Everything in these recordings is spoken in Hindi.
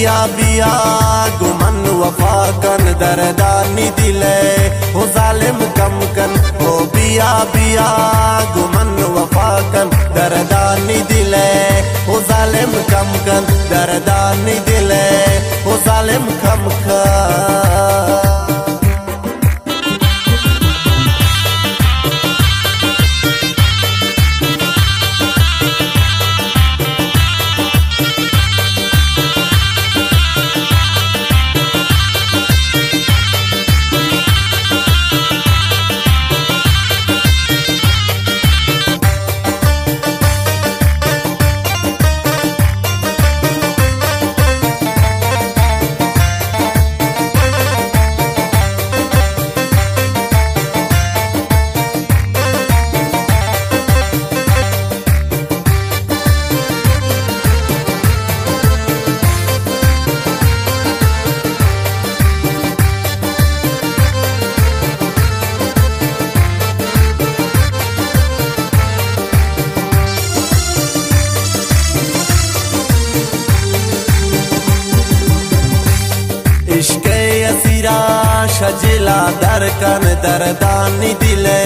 बिया बिया गुमन वफा कन दरदानी दिले हो जालिम कम कन हो बिया बिया गुमन वफा कन दरदानी दिले हो जालिम कम कन दरदानी दिले हो जालिम कम कन इश्क़े असीरा शजिला दरकन दरदानी दिले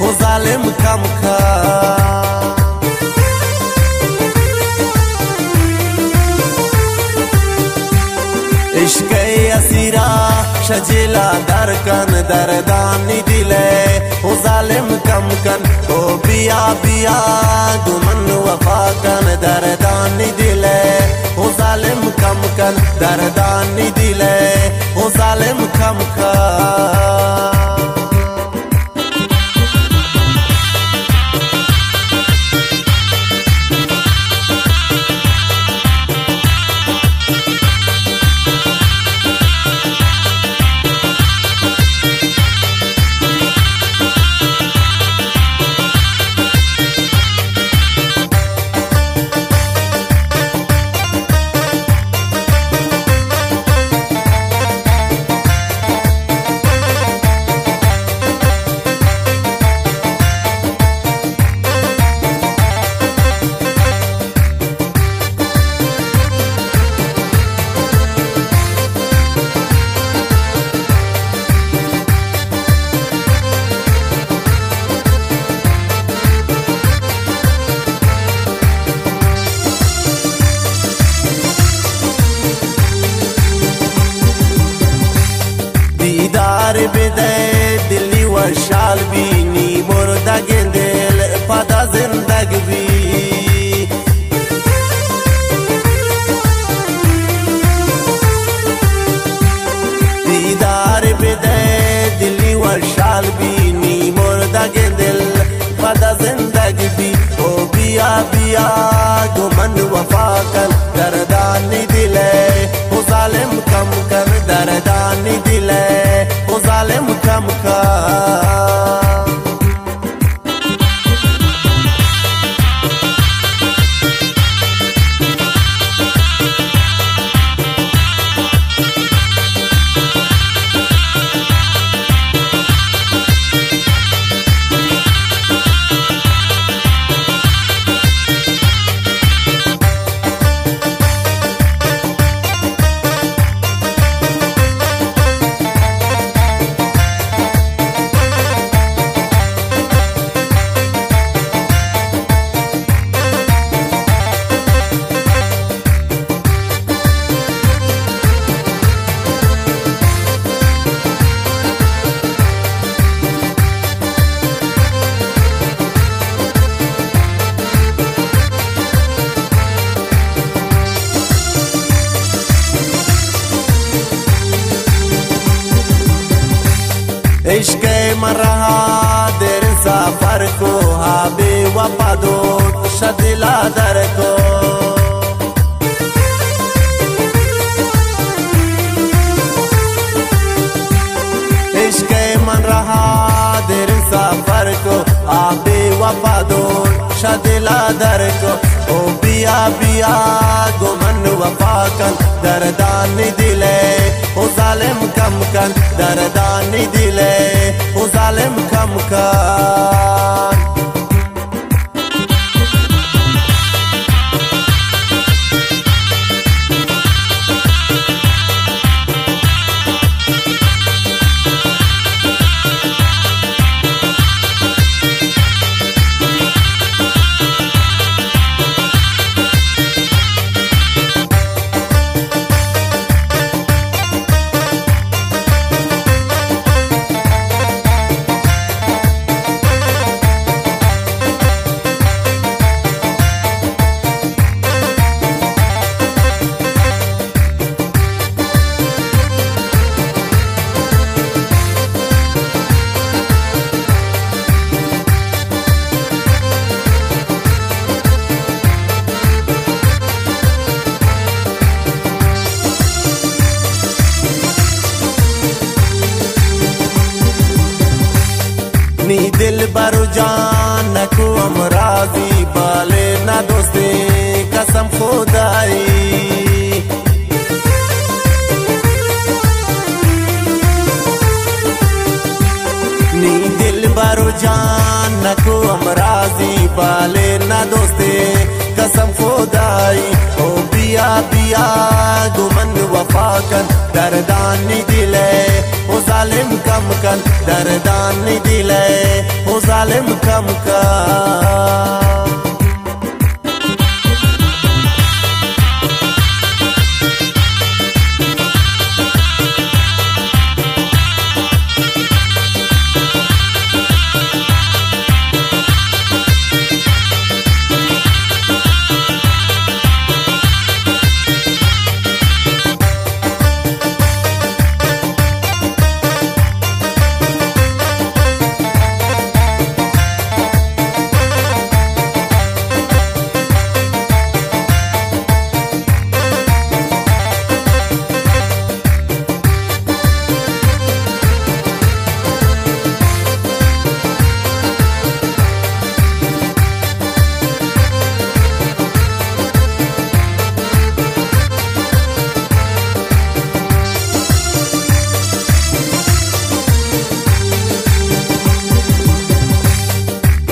हो जालिम कम खा इश्क़े असीरा शजिला दरकन दरदानी दिले हो जालिम कम कन हो बिया बिया गुमन वफा कन दरदानी दिले हो जालिम कम कन दरदानी दिले हो जालिम कम कन दीदार बेदे दिल्ली व शाल बीनी मुर्दा गेंदेल पदा जिंदगी भी दीदार बेदे दिल्ली व शाल बीनी मुर्दा गेंदेल पदा जिंदगी भी ओ बिया बिया गुमन वफा कन दरदानी दिले हो जालिम कम कर दरदानी दिले हो जालिम कम कर इश्क़े मरहा देर सफर को हाबे वफा दो शदिला दर को इश्क़े मन रहा देर सफर को हाबे वफा दो शदिला दर को ओ बिया बिया गुमन वफा कन दरदानी दिले हो जालिम कम कन दरदानी दिले हो जालिम कम कन बरु जान को अमराजी बाले ना दोस्ती कसम खुदाई नी दिल बरु जान को अमराजी बाले ना दोस्ती कसम खुदाई ओ बिया बिया गुमन वफाकन दर्दानी दिले ओ जालिम कम कन दर्दानी दिले ओ जालिम कम कन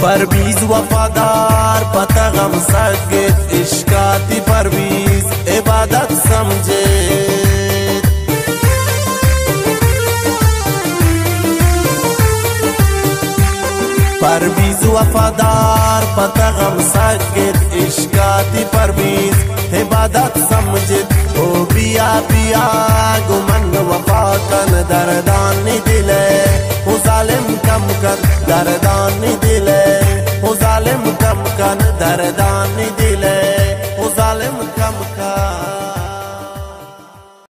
परवीज वफादार पता गम सगत इश्काती परवीज इबादत समझे परवीज वफादार पता गम सगत इश्काती परवीज इबादत समझे ओ बिया बिया गुमन वफाकन दर्दानी दिले ओ जालिम कम कर दर्दानी दिले